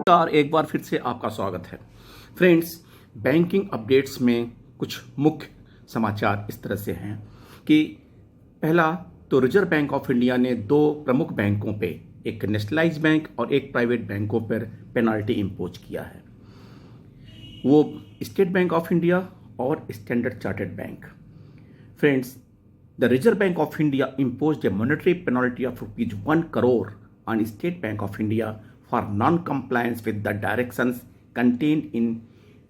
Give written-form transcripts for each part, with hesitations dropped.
नमस्कार, एक बार फिर से आपका स्वागत है। फ्रेंड्स, बैंकिंग अपडेट्स में कुछ मुख्य समाचार इस तरह से हैं कि पहला तो रिजर्व बैंक ऑफ इंडिया ने दो प्रमुख बैंकों पे, एक नेशनलाइज बैंक और एक प्राइवेट बैंकों पर पेनल्टी इम्पोज किया है। वो स्टेट बैंक ऑफ इंडिया और standard chartered bank. Friends, the Reserve Bank of India imposed a monetary penalty of rupees 1 crore on State Bank of India for non-compliance with the directions contained in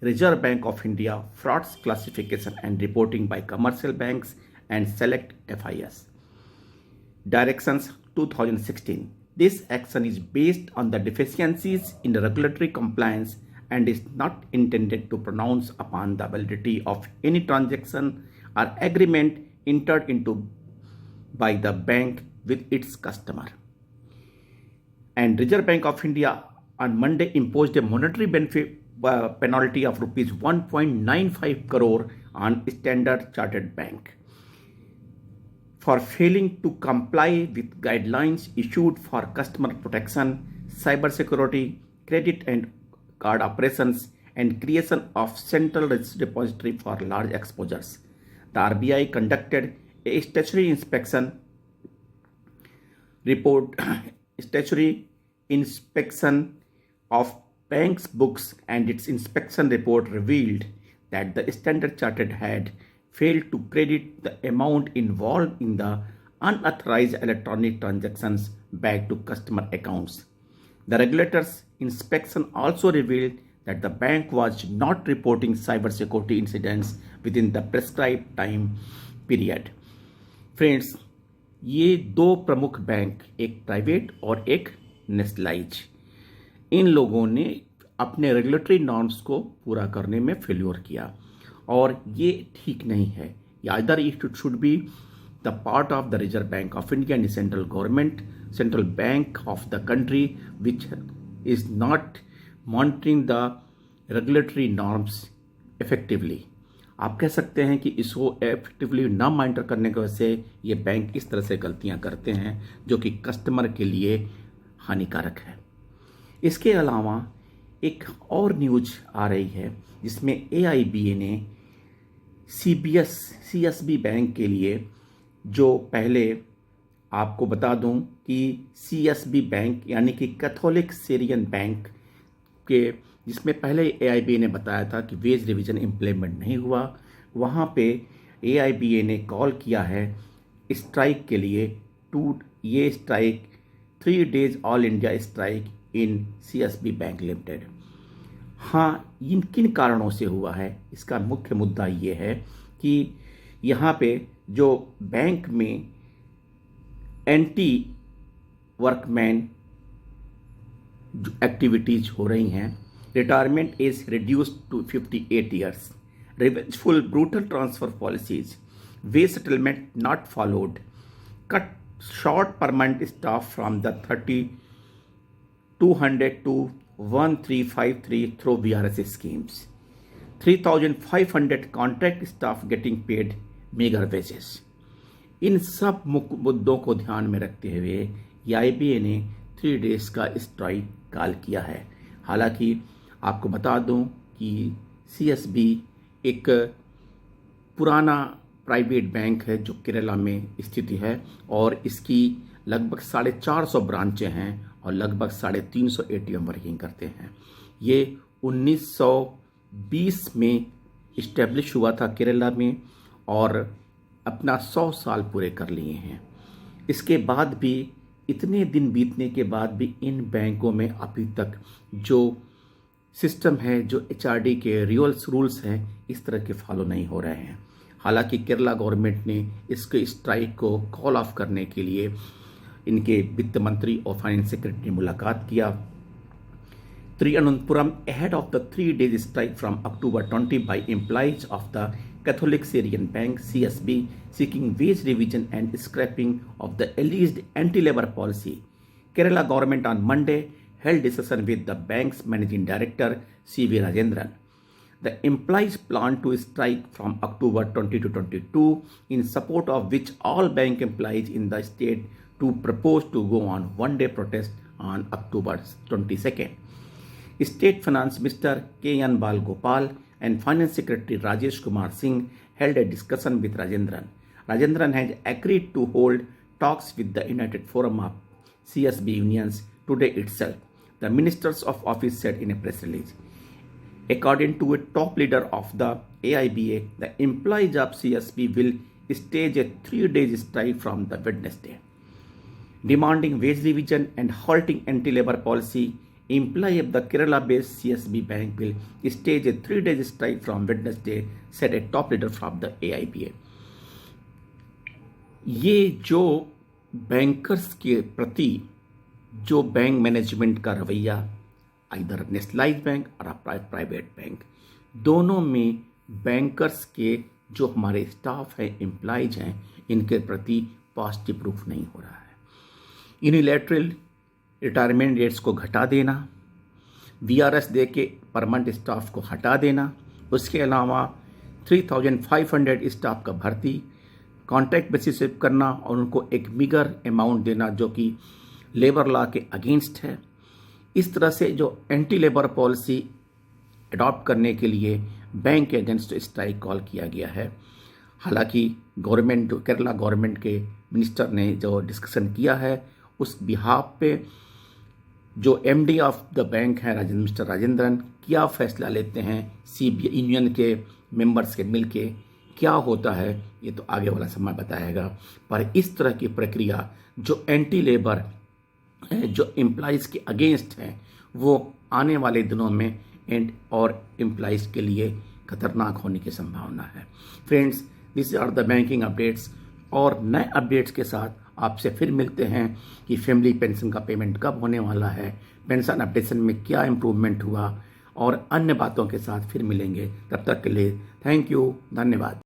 Reserve Bank of India frauds classification and reporting by commercial banks and select FIS. Directions 2016. This action is based on the deficiencies in the regulatory compliance and is not intended to pronounce upon the validity of any transaction or agreement entered into by the bank with its customer. And Reserve Bank of India on Monday imposed a monetary penalty of rupees 1.95 crore on Standard Chartered Bank for failing to comply with guidelines issued for customer protection, cybersecurity, credit and card operations, and creation of central depository for large exposures. The RBI conducted a statutory inspection of banks' books, and its inspection report revealed that the Standard Chartered had failed to credit the amount involved in the unauthorized electronic transactions back to customer accounts. The regulator's inspection also revealed that the bank was not reporting cybersecurity incidents within the prescribed time period. Friends, ये दो प्रमुख bank, एक private और एक nationalise, इन लोगों ने अपने regulatory norms को पूरा करने में फेल्योर किया और ये ठीक नहीं है। Either it should be the part of the reserve bank of India and central government, central bank of the country which is not monitoring the regulatory norms effectively. आप कह सकते हैं कि इसको इफेक्टिवली ना मॉनिटर करने की वजह से ये बैंक इस तरह से गलतियां करते हैं जो कि कस्टमर के लिए हानिकारक है। इसके अलावा एक और न्यूज आ रही है जिसमें AIBA ने CSB बैंक के लिए, जो पहले आपको बता दूं कि CSB बैंक यानी कि कैथोलिक सीरियन बैंक के, जिसमें पहले AIBA ने बताया था कि वेज रिवीजन इम्प्लीमेंट नहीं हुआ, वहाँ पे AIBA ने कॉल किया है स्ट्राइक के लिए। ये strike 3 days all India strike in CSB bank limited. हाँ, इन किन कारणों से हुआ है, इसका मुख्य मुद्दा ये है कि यहाँ पे जो बैंक में एंटी वर्कमैन एक्टिविटीज हो रही हैं, retirement age reduced to 58 years, revengeful brutal transfer policies, wage settlement not followed, cut short permanent staff from the 3,200 to 1,353 through VRS schemes, 3,500 contract staff getting paid meager wages। इन सब मुद्दों को ध्यान में रखते हुए AIBA ने 3 days का strike call किया है। हालांकि आपको बता दूं कि CSB एक पुराना प्राइवेट बैंक है जो केरला में स्थित है और इसकी लगभग 450 ब्रांचें हैं और लगभग 350 ATM वर्किंग करते हैं। ये 1920 में इस्टेब्लिश हुआ था केरला में और अपना 100 साल पूरे कर लिए हैं। इसके बाद भी, इतने दिन बीतने के बाद भी इन बैंकों में अभी तक जो सिस्टम है, जो HRD के रूल्स हैं, इस तरह के फॉलो नहीं हो रहे हैं। हालांकि केरला गवर्नमेंट ने इसके स्ट्राइक को कॉल ऑफ करने के लिए इनके वित्त मंत्री और फाइनेंस सेक्रेटरी ने मुलाकात किया। Thiruvananthapuram ahead of the 3 days strike from October 20 by employees of the Catholic Syrian Bank CSB seeking wage revision and scrapping of the alleged anti-labor policy. Kerala government on Monday held discussion with the bank's managing director C.V. Rajendran. The employees plan to strike from October 20 to 22, in support of which all bank employees in the state to propose to go on one-day protest on October 22nd. State Finance Minister K.N. Balgopal and Finance Secretary Rajesh Kumar Singh held a discussion with Rajendran. Rajendran has agreed to hold talks with the United Forum of CSB Unions today itself, the Ministers of Office said in a press release. According to a top leader of the AIBA, the employees of CSB will stage a 3-day strike from the Wednesday. Demanding wage revision and halting anti-labor policy, employees of the Kerala-based CSB bank will stage a 3-day strike from Wednesday, said a top leader from the AIBA. ये जो bankers के प्रति जो bank management का रवैया, इधर nationalise bank और private bank, दोनों में बैंकर्स के जो हमारे स्टाफ हैं, एम्प्लॉयज हैं, इनके प्रति पॉजिटिव प्रूफ नहीं हो रहा है। यूनिलैटरल रिटायरमेंट रेट्स को घटा देना, वीआरएस दे के परमानेंट स्टाफ को हटा देना, उसके अलावा 3,500 स्टाफ का भर्ती कॉन्ट्रैक्ट बेसिस पे करना और उनको एक मिगर अमाउंट देना जो कि लेबर लॉ के अगेंस्ट है। इस तरह से जो एंटी लेबर पॉलिसी अडॉप्ट करने के लिए बैंक के अगेंस्ट स्ट्राइक कॉल किया गया है। हालांकि गवर्नमेंट, केरला गवर्नमेंट के मिनिस्टर ने जो डिस्कशन किया है उस बिहाफ पे जो एमडी ऑफ द बैंक है मिस्टर राजेंद्रन क्या फैसला लेते हैं, सीबीआई यूनियन के मेंबर्स के मिलके क्या होता है, ये तो आगे वाला समय बताएगा। पर इस तरह की प्रक्रिया जो एंटी लेबर है, जो एम्प्लॉइज़ के अगेंस्ट है, वो आने वाले दिनों में और एम्प्लॉइज़ के लिए खतरनाक होने की संभावना है। Friends, this are the banking updates, और नए अपडेट्स के साथ आपसे फिर मिलते हैं कि फैमिली पेंशन का पेमेंट कब होने वाला है, पेंशन अपडेशन में क्या इम्प्रूवमेंट हुआ, और अन्य बातों के साथ फिर मिलेंगे। तब तक के लिए थैंक यू, धन्यवाद।